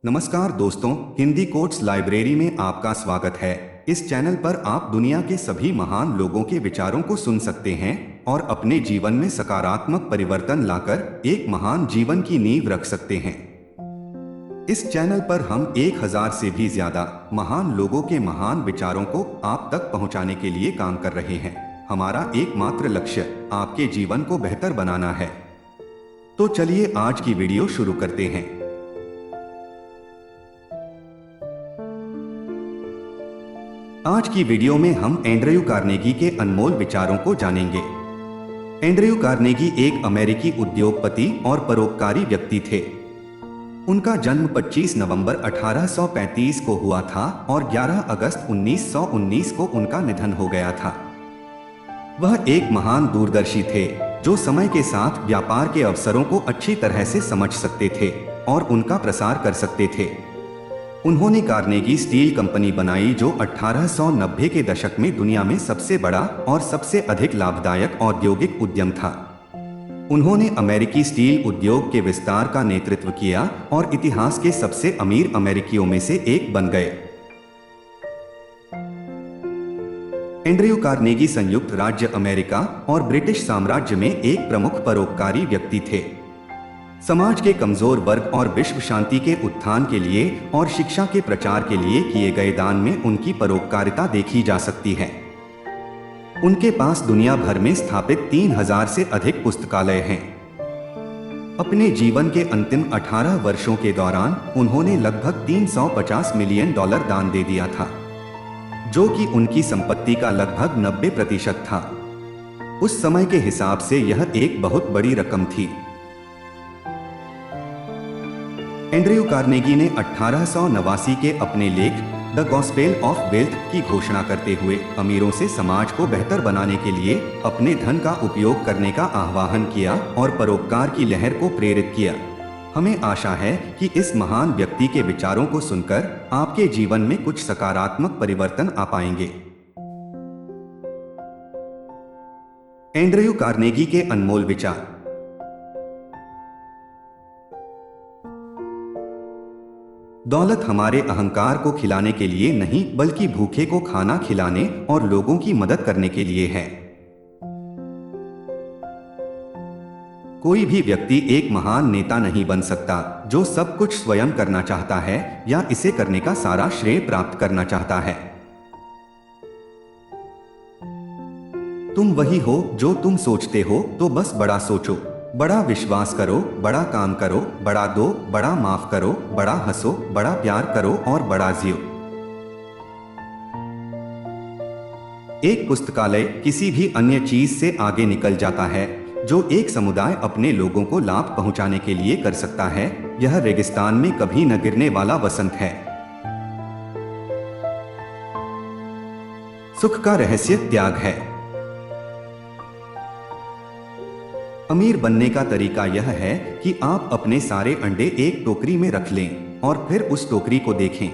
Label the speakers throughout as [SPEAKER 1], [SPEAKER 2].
[SPEAKER 1] नमस्कार दोस्तों, Hindi quotes library में आपका स्वागत है। इस चैनल पर आप दुनिया के सभी महान लोगों के विचारों को सुन सकते हैं और अपने जीवन में सकारात्मक परिवर्तन लाकर एक महान जीवन की नींव रख सकते हैं। इस चैनल पर हम 1000 से भी ज्यादा महान लोगों के महान विचारों को आप तक पहुंचाने के लिए काम कर रहे हैं। हमारा एकमात्र लक्ष्य आपके जीवन को बेहतर बनाना है। तो चलिए आज की वीडियो शुरू करते हैं। आज की वीडियो में हम एंड्रयू कार्नेगी के अनमोल विचारों को जानेंगे। एंड्रयू कार्नेगी एक अमेरिकी उद्योगपति और परोपकारी व्यक्ति थे। उनका जन्म 25 नवंबर 1835 को हुआ था और 11 अगस्त 1919 को उनका निधन हो गया था। वह एक महान दूरदर्शी थे जो समय के साथ व्यापार के अवसरों को अच्छी तरह से समझ सकते थे और उनका प्रसार कर सकते थे। उन्होंने कार्नेगी स्टील कंपनी बनाई जो 1890 के दशक में दुनिया में सबसे बड़ा और सबसे अधिक लाभदायक औद्योगिक उद्यम था। उन्होंने अमेरिकी स्टील उद्योग के विस्तार का नेतृत्व किया और इतिहास के सबसे अमीर अमेरिकियों में से एक बन गए। एंड्रयू कार्नेगी संयुक्त राज्य अमेरिका और ब्रिटिश साम्राज्य में एक प्रमुख परोपकारी व्यक्ति थे। समाज के कमजोर वर्ग और विश्व शांति के उत्थान के लिए और शिक्षा के प्रचार के लिए किए गए दान में उनकी परोपकारिता देखी जा सकती है। उनके पास दुनिया भर में स्थापित 3000 से अधिक पुस्तकालय हैं। अपने जीवन के अंतिम 18 वर्षों के दौरान उन्होंने लगभग $350 मिलियन दान दे दिया था, जो कि उनकी संपत्ति का लगभग 90% था। उस समय के हिसाब से यह एक बहुत बड़ी रकम थी। एंड्रयू कार्नेगी ने 1889 के अपने लेख द गॉस्पेल ऑफ वेल्थ की घोषणा करते हुए अमीरों से समाज को बेहतर बनाने के लिए अपने धन का उपयोग करने का आह्वान किया और परोपकार की लहर को प्रेरित किया। हमें आशा है कि इस महान व्यक्ति के विचारों को सुनकर आपके जीवन में कुछ सकारात्मक परिवर्तन आ पाएंगे। एंड्रयू कार्नेगी के अनमोल विचार। दौलत हमारे अहंकार को खिलाने के लिए नहीं, बल्कि भूखे को खाना खिलाने और लोगों की मदद करने के लिए है। कोई भी व्यक्ति एक महान नेता नहीं बन सकता जो सब कुछ स्वयं करना चाहता है या इसे करने का सारा श्रेय प्राप्त करना चाहता है। तुम वही हो जो तुम सोचते हो, तो बस बड़ा सोचो, बड़ा विश्वास करो, बड़ा काम करो, बड़ा दो, बड़ा माफ करो, बड़ा हंसो, बड़ा प्यार करो और बड़ा जियो। एक पुस्तकालय किसी भी अन्य चीज से आगे निकल जाता है जो एक समुदाय अपने लोगों को लाभ पहुंचाने के लिए कर सकता है। यह रेगिस्तान में कभी न गिरने वाला वसंत है। सुख का रहस्य त्याग है। अमीर बनने का तरीका यह है कि आप अपने सारे अंडे एक टोकरी में रख लें और फिर उस टोकरी को देखें।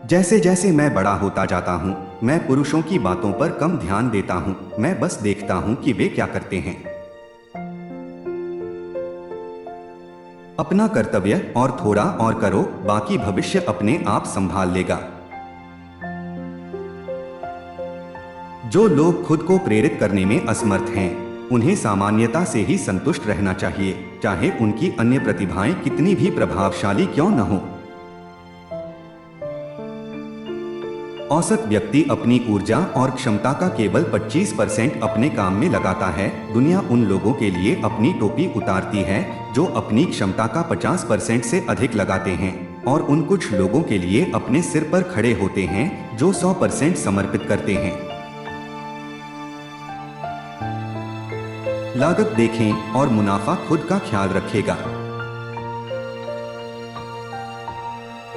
[SPEAKER 1] जैसे जैसे मैं बड़ा होता जाता हूं, मैं पुरुषों की बातों पर कम ध्यान देता हूं। मैं बस देखता हूं कि वे क्या करते हैं। अपना कर्तव्य और थोड़ा और करो, बाकी भविष्य अपने आप संभाल लेगा। जो लोग खुद को प्रेरित करने में असमर्थ हैं, उन्हें सामान्यता से ही संतुष्ट रहना चाहिए, चाहे उनकी अन्य प्रतिभाएं कितनी भी प्रभावशाली क्यों न हो। औसत व्यक्ति अपनी ऊर्जा और क्षमता का केवल 25% अपने काम में लगाता है। दुनिया उन लोगों के लिए अपनी टोपी उतारती है जो अपनी क्षमता का 50% से अधिक लगाते हैं, और उन कुछ लोगों के लिए अपने सिर पर खड़े होते हैं जो 100% समर्पित करते हैं। लागत देखें और मुनाफा खुद का ख्याल रखेगा।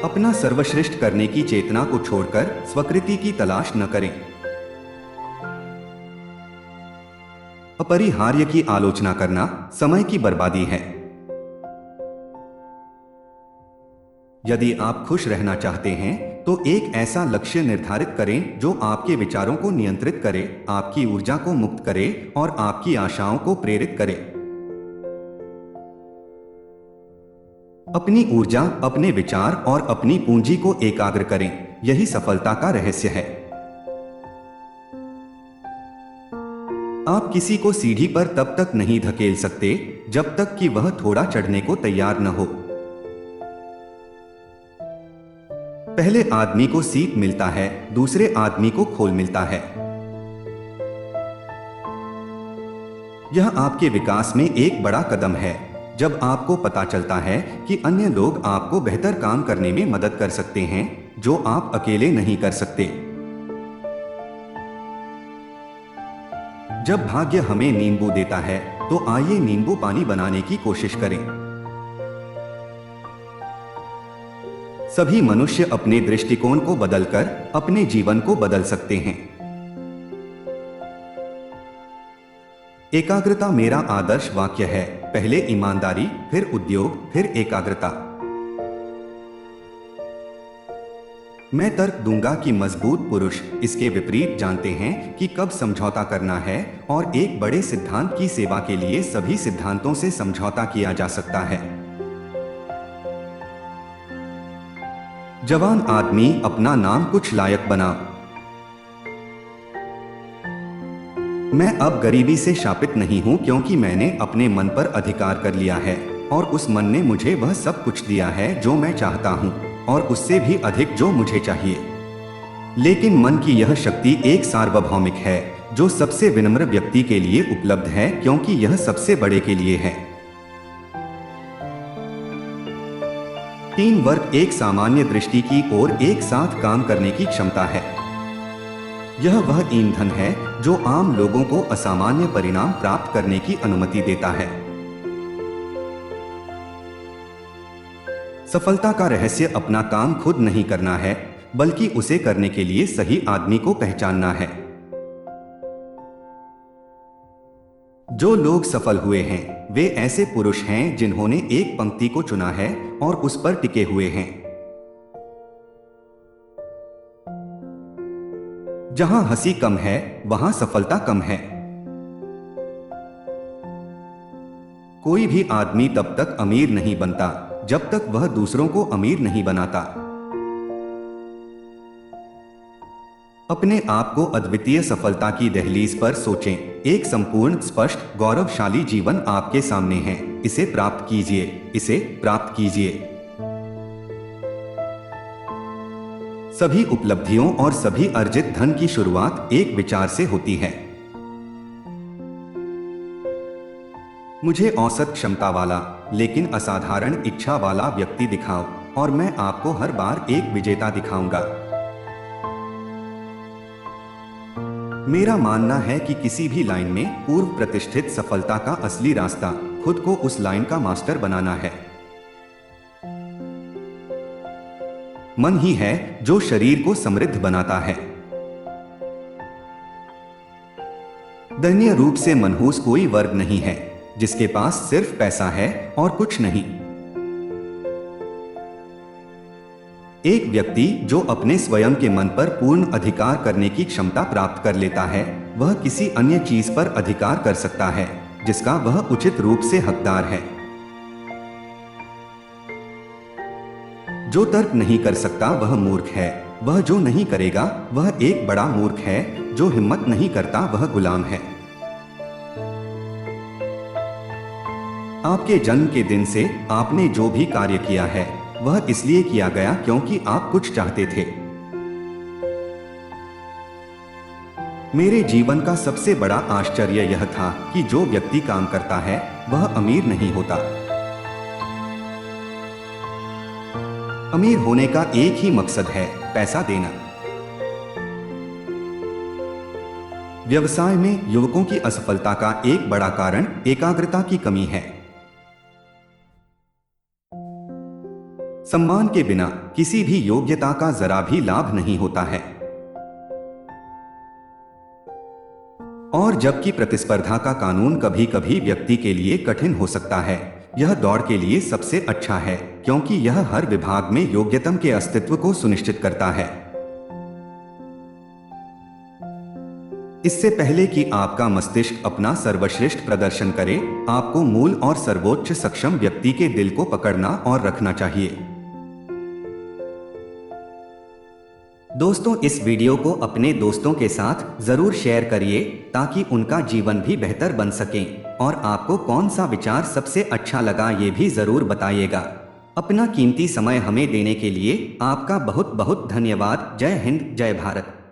[SPEAKER 1] अपना सर्वश्रेष्ठ करने की चेतना को छोड़कर स्वकृति की तलाश न करें। अपरिहार्य की आलोचना करना समय की बर्बादी है। यदि आप खुश रहना चाहते हैं तो एक ऐसा लक्ष्य निर्धारित करें जो आपके विचारों को नियंत्रित करे, आपकी ऊर्जा को मुक्त करे और आपकी आशाओं को प्रेरित करे। अपनी ऊर्जा, अपने विचार और अपनी पूंजी को एकाग्र करें, यही सफलता का रहस्य है। आप किसी को सीढ़ी पर तब तक नहीं धकेल सकते जब तक कि वह थोड़ा चढ़ने को तैयार न हो। पहले आदमी को सीट मिलता है, दूसरे आदमी को खोल मिलता है। यह आपके विकास में एक बड़ा कदम है, जब आपको पता चलता है कि अन्य लोग आपको बेहतर काम करने में मदद कर सकते हैं जो आप अकेले नहीं कर सकते। जब भाग्य हमें नींबू देता है तो आइए नींबू पानी बनाने की कोशिश करें। सभी मनुष्य अपने दृष्टिकोण को बदलकर अपने जीवन को बदल सकते हैं। एकाग्रता मेरा आदर्श वाक्य है। पहले ईमानदारी, फिर उद्योग, फिर एकाग्रता। मैं तर्क दूंगा कि मजबूत पुरुष इसके विपरीत जानते हैं कि कब समझौता करना है और एक बड़े सिद्धांत की सेवा के लिए सभी सिद्धांतों से समझौता किया जा सकता है। जवान आदमी, अपना नाम कुछ लायक बना। मैं अब गरीबी से शापित नहीं हूं क्योंकि मैंने अपने मन पर अधिकार कर लिया है और उस मन ने मुझे वह सब कुछ दिया है जो मैं चाहता हूं और उससे भी अधिक जो मुझे चाहिए। लेकिन मन की यह शक्ति एक सार्वभौमिक है जो सबसे विनम्र व्यक्ति के लिए उपलब्ध है क्योंकि यह सबसे बड़े के लिए है। टीम वर्क एक सामान्य दृष्टि की ओर एक साथ काम करने की क्षमता है। यह वह ईंधन है जो आम लोगों को असामान्य परिणाम प्राप्त करने की अनुमति देता है। सफलता का रहस्य अपना काम खुद नहीं करना है, बल्कि उसे करने के लिए सही आदमी को पहचानना है। जो लोग सफल हुए हैं वे ऐसे पुरुष हैं जिन्होंने एक पंक्ति को चुना है और उस पर टिके हुए हैं। जहां हंसी कम है वहां सफलता कम है। कोई भी आदमी तब तक अमीर नहीं बनता जब तक वह दूसरों को अमीर नहीं बनाता। अपने आप को अद्वितीय सफलता की दहलीज पर सोचें। एक संपूर्ण, स्पष्ट, गौरवशाली जीवन आपके सामने है। इसे प्राप्त कीजिए, इसे प्राप्त कीजिए। सभी उपलब्धियों और सभी अर्जित धन की शुरुआत एक विचार से होती है। मुझे औसत क्षमता वाला लेकिन असाधारण इच्छा वाला व्यक्ति दिखाओ और मैं आपको हर बार एक विजेता दिखाऊंगा। मेरा मानना है कि किसी भी लाइन में पूर्व प्रतिष्ठित सफलता का असली रास्ता खुद को उस लाइन का मास्टर बनाना है। मन ही है जो शरीर को समृद्ध बनाता है। दयनीय रूप से मनहूस कोई वर्ग नहीं है जिसके पास सिर्फ पैसा है और कुछ नहीं। एक व्यक्ति जो अपने स्वयं के मन पर पूर्ण अधिकार करने की क्षमता प्राप्त कर लेता है वह किसी अन्य चीज पर अधिकार कर सकता है जिसका वह उचित रूप से हकदार है। जो तर्क नहीं कर सकता वह मूर्ख है। वह जो नहीं करेगा वह एक बड़ा मूर्ख है। जो हिम्मत नहीं करता वह गुलाम है। आपके जन्म के दिन से आपने जो भी कार्य किया है वह इसलिए किया गया क्योंकि आप कुछ चाहते थे। मेरे जीवन का सबसे बड़ा आश्चर्य यह था कि जो व्यक्ति काम करता है वह अमीर नहीं होता। अमीर होने का एक ही मकसद है, पैसा देना। व्यवसाय में युवकों की असफलता का एक बड़ा कारण एकाग्रता की कमी है। सम्मान के बिना किसी भी योग्यता का जरा भी लाभ नहीं होता है। और जबकि प्रतिस्पर्धा का कानून कभी कभी व्यक्ति के लिए कठिन हो सकता है, यह दौड़ के लिए सबसे अच्छा है क्योंकि यह हर विभाग में योग्यतम के अस्तित्व को सुनिश्चित करता है। इससे पहले कि आपका मस्तिष्क अपना सर्वश्रेष्ठ प्रदर्शन करे, आपको मूल और सर्वोच्च सक्षम व्यक्ति के दिल को पकड़ना और रखना चाहिए। दोस्तों, इस वीडियो को अपने दोस्तों के साथ जरूर शेयर करिए ताकि उनका जीवन भी बेहतर बन सके। और आपको कौन सा विचार सबसे अच्छा लगा ये भी जरूर बताइएगा। अपना कीमती समय हमें देने के लिए आपका बहुत बहुत धन्यवाद। जय हिंद, जय भारत।